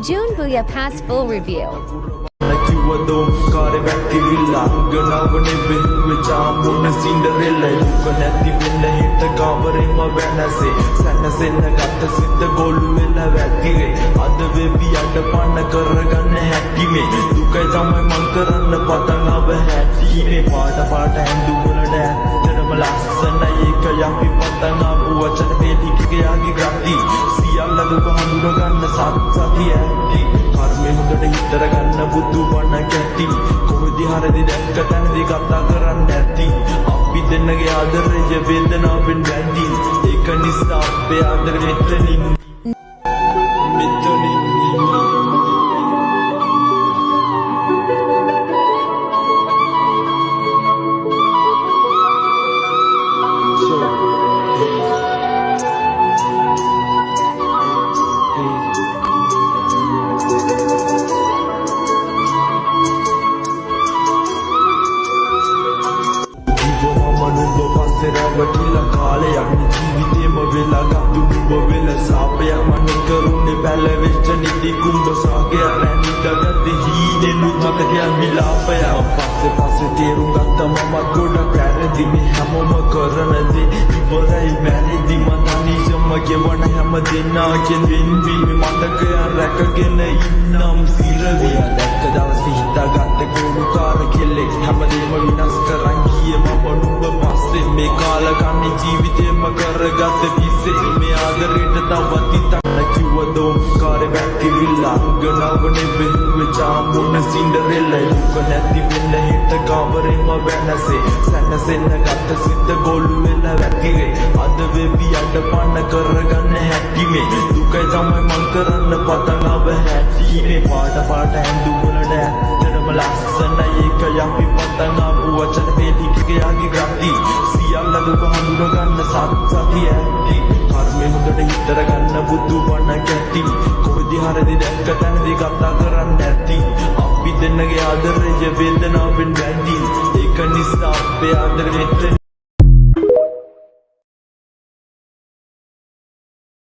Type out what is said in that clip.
June Booyah Pass Full Review. කාරේ වැක්කිරිලා ගණවනේ වෙහුවේ චාම්බුන සින්ඩරෙල්ලා දුක නැති වෙන්න හිට කාමරේම වෙනසේ සැනසෙන්න ගත්ත සිද්ද ගොළු වෙලා වැක්කිරේ අද වෙවි යඩ පන්න කරගන්න හැටිමේ දුකයි තමයි මං කරන්න පටන් ආව හැටිමේ පාට පාට ඇඳු වලට ඇත්තටම ලස්සනයි ඒක යපි පටන් ආපු වචන දෙටි ටිකයාගේ ගති සියල්ල දුක හඳුන ගන්න සත්‍යය ඇති කර්මෙ හොඳට හිතර ගන්න බුදු වණ කැටි කොහෙදි හරිදි දැක්ක තැනදී කතා කරන්න ඇති අපි දෙන්නගේ ආදරය වේදනාවෙන් බැඳි ඒක නිසා අපේ ආදරේ මෙතනින් රැවටිලා කාලයක් ජීවිතේම වෙලා ගත්තු නුඹ වෙල සාපයක් මන කරුණේ පැලවෙච්ච නිදි කුඹ සාගය රැඳිටගත් හීනෙලු මතකයක් විලාපය පස්සේ තේරුම් ගත්ත මම ගොඩක් වැරදි මේ හැමෝම කරන දේ ඉවරයි වැරදි මම තනියම ගෙවන හැම දෙනාගෙන් වෙන්වීම මතකය රැකගෙන ඉන්නම් සිරවිය දැක්ක දවසේ හිතාගත්ත ගොනුකාර කෙල්ලෙක් හැමදේම විනාශ කරන් ගියේ මම නුඹ පස්සේ මේ කාලකන්ණි ජීවිතේම කරගත්ත විශ්සේ මේ ආදරේට තවත් හිතන්න කිව්වද කාරේ වැක්කිරිලා ගණවනේ වෙහුවේ චාම්බුන සින්ඩරෙල්ලා දුක නැති වෙන්න හිට කාමරේම වෙනසේ සැනසෙන්න ගත්ත සිද්ද ගොළු වෙලා වැක්කිරේ අද වෙවි යඩ පන්න කරගන්න හැටිමේ දුකයි තමයි මං කරන්න පටන් ආව හැටිමේ පාට පාට ඇඳු වලට ඇත්තටම ලස්සනයි ඒක යපි පටන් ආපු වචන දෙටි ටිකයාගේ ගති සියල්ල දුක හඳුන ගන්න සත්‍යය ඇති කර්මෙ හොඳට හිතර ගන්න බුදු වණ කැටි කොහෙදි හරිදි දැක්ක තැනදී කතා කරන්න ඇති අපි දෙන්නගේ ආදරය වේදනාවෙන් බැඳි ඒක නිසා අපේ ආදරේ